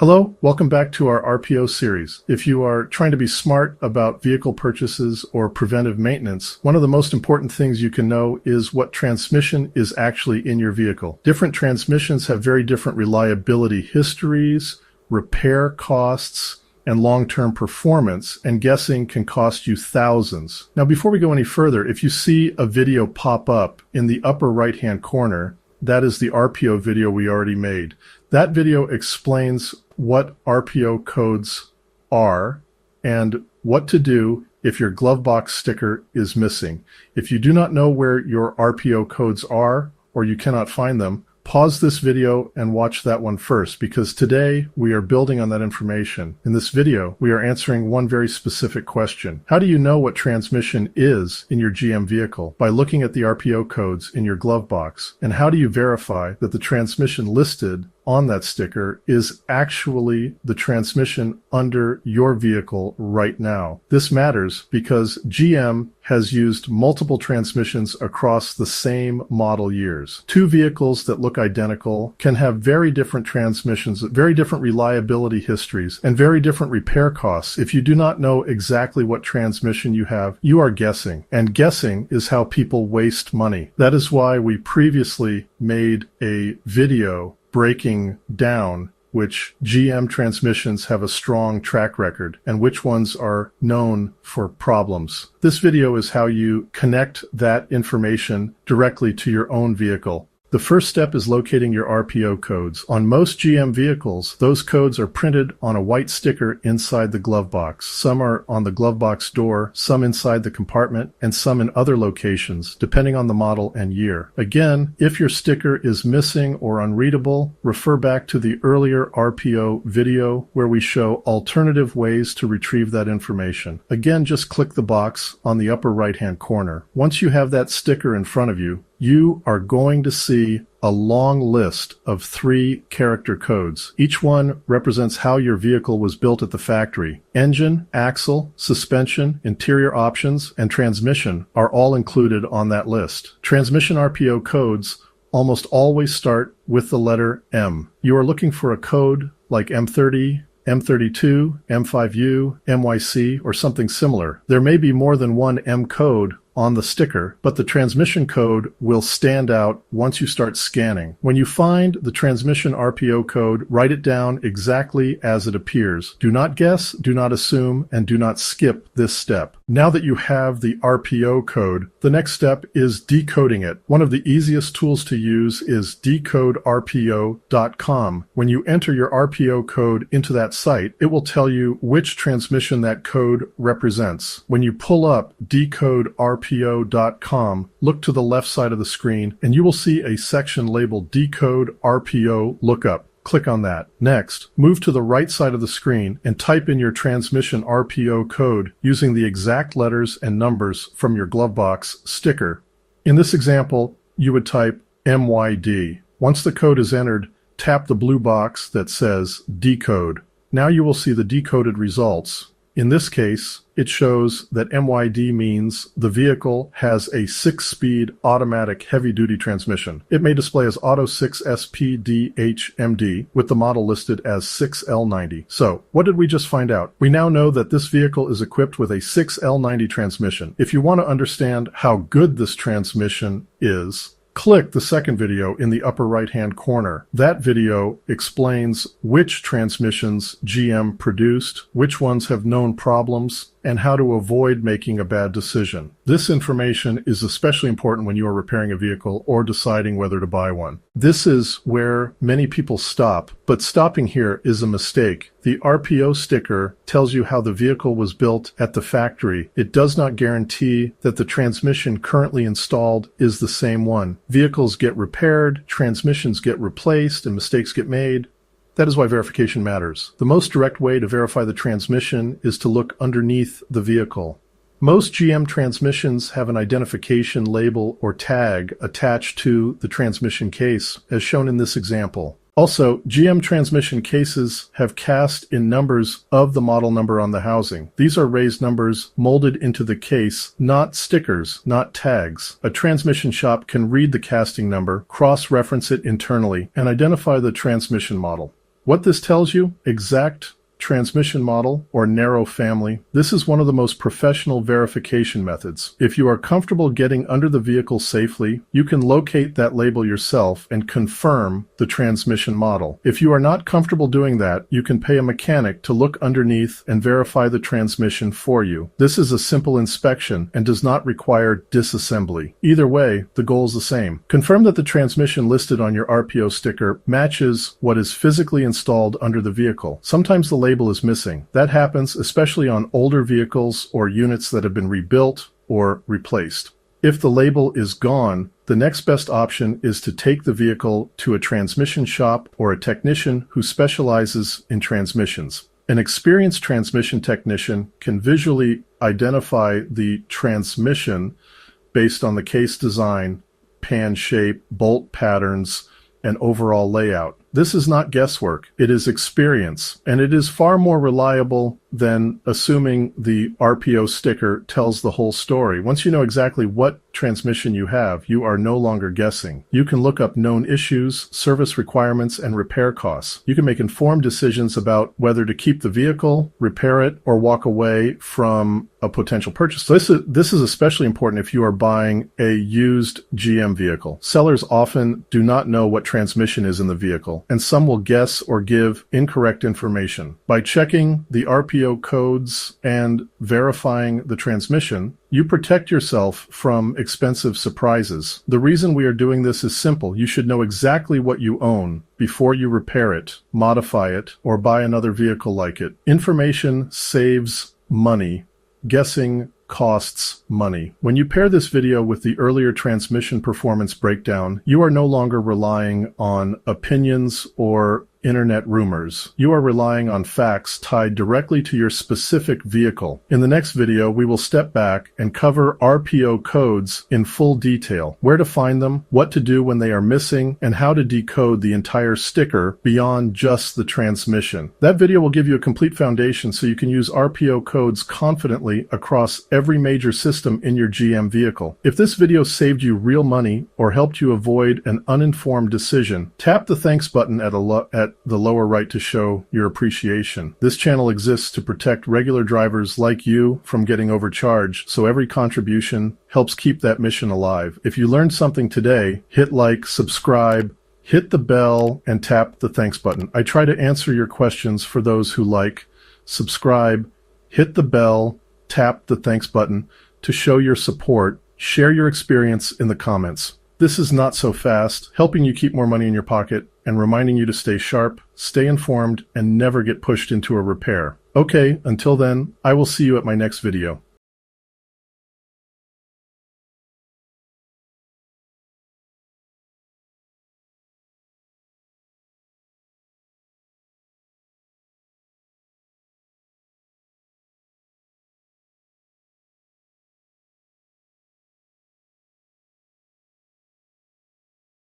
Hello, welcome back to our RPO series. If you are trying to be smart about vehicle purchases or preventive maintenance, one of the most important things you can know is what transmission is actually in your vehicle. Different transmissions have very different reliability histories, repair costs, and long-term performance, and guessing can cost you thousands. Now, before we go any further, if you see a video pop up in the upper right-hand corner, that is the RPO video we already made. That video explains what RPO codes are and what to do if your glove box sticker is missing. If you do not know where your RPO codes are or you cannot find them, pause this video and watch that one first, because today we are building on that information. In this video, we are answering one very specific question. How do you know what transmission is in your GM vehicle? By looking at the RPO codes in your glove box. And how do you verify that the transmission listed on that sticker is actually the transmission under your vehicle right now? This matters because GM has used multiple transmissions across the same model years. Two vehicles that look identical can have very different transmissions, very different reliability histories, and very different repair costs. If you do not know exactly what transmission you have, you are guessing. And guessing is how people waste money. That is why we previously made a video breaking down which GM transmissions have a strong track record and which ones are known for problems. This video is how you connect that information directly to your own vehicle. The first step is locating your RPO codes. On most GM vehicles, those codes are printed on a white sticker inside the glove box. Some are on the glove box door, some inside the compartment, and some in other locations, depending on the model and year. Again, if your sticker is missing or unreadable, refer back to the earlier RPO video where we show alternative ways to retrieve that information. Again, just click the box on the upper right-hand corner. Once you have that sticker in front of you, you are going to see a long list of 3 character codes. Each one represents how your vehicle was built at the factory. Engine, axle, suspension, interior options, and transmission are all included on that list. Transmission RPO codes almost always start with the letter M. You are looking for a code like M30, M32, M5U, MYC, or something similar. There may be more than one M code on the sticker, but the transmission code will stand out once you start scanning. When you find the transmission RPO code, write it down exactly as it appears. Do not guess, do not assume, and do not skip this step. Now that you have the RPO code, the next step is decoding it. One of the easiest tools to use is decoderpo.com. When you enter your RPO code into that site, it will tell you which transmission that code represents. When you pull up decoderpo.com, look to the left side of the screen, and you will see a section labeled Decode RPO Lookup. Click on that. Next, move to the right side of the screen and type in your transmission RPO code using the exact letters and numbers from your glove box sticker. In this example, you would type MYD. Once the code is entered, tap the blue box that says Decode. Now you will see the decoded results. In this case, it shows that MYD means the vehicle has a 6-speed automatic heavy-duty transmission. It may display as Auto 6 SPDHMD with the model listed as 6L90. So, what did we just find out? We now know that this vehicle is equipped with a 6L90 transmission. If you want to understand how good this transmission is, click the second video in the upper right-hand corner. That video explains which transmissions GM produced, which ones have known problems, and how to avoid making a bad decision. This information is especially important when you are repairing a vehicle or deciding whether to buy one. This is where many people stop, but stopping here is a mistake. The RPO sticker tells you how the vehicle was built at the factory. It does not guarantee that the transmission currently installed is the same one. Vehicles get repaired, transmissions get replaced, and mistakes get made. That is why verification matters. The most direct way to verify the transmission is to look underneath the vehicle. Most GM transmissions have an identification label or tag attached to the transmission case, as shown in this example. Also, GM transmission cases have cast in numbers of the model number on the housing. These are raised numbers molded into the case, not stickers, not tags. A transmission shop can read the casting number, cross-reference it internally, and identify the transmission model. What this tells you: exact transmission model or narrow family. This is one of the most professional verification methods. If you are comfortable getting under the vehicle safely, you can locate that label yourself and confirm the transmission model. If you are not comfortable doing that, you can pay a mechanic to look underneath and verify the transmission for you. This is a simple inspection and does not require disassembly. Either way, the goal is the same. Confirm that the transmission listed on your RPO sticker matches what is physically installed under the vehicle. Sometimes the label is missing. That happens especially on older vehicles or units that have been rebuilt or replaced. If the label is gone, the next best option is to take the vehicle to a transmission shop or a technician who specializes in transmissions. An experienced transmission technician can visually identify the transmission based on the case design, pan shape, bolt patterns, and overall layout. This is not guesswork, it is experience, and it is far more reliable than assuming the RPO sticker tells the whole story. Once you know exactly what transmission you have, you are no longer guessing. You can look up known issues, service requirements, and repair costs. You can make informed decisions about whether to keep the vehicle, repair it, or walk away from a potential purchase. So this is especially important if you are buying a used GM vehicle. Sellers often do not know what transmission is in the vehicle, and some will guess or give incorrect information. By checking the RPO codes and verifying the transmission, you protect yourself from expensive surprises. The reason we are doing this is simple. You should know exactly what you own before you repair it, modify it, or buy another vehicle like it. Information saves money. Guessing costs money. When you pair this video with the earlier transmission performance breakdown, you are no longer relying on opinions or internet rumors. You are relying on facts tied directly to your specific vehicle. In the next video, we will step back and cover RPO codes in full detail, where to find them, what to do when they are missing, and how to decode the entire sticker beyond just the transmission. That video will give you a complete foundation so you can use RPO codes confidently across every major system in your GM vehicle. If this video saved you real money or helped you avoid an uninformed decision, tap the thanks button at the lower right to show your appreciation. This channel exists to protect regular drivers like you from getting overcharged, so every contribution helps keep that mission alive. If you learned something today, hit like, subscribe, hit the bell, and tap the thanks button. I try to answer your questions for those who like, subscribe, hit the bell, tap the thanks button to show your support. Share your experience in the comments. This is Notsofast, helping you keep more money in your pocket and reminding you to stay sharp, stay informed, and never get pushed into a repair. Okay, until then, I will see you at my next video.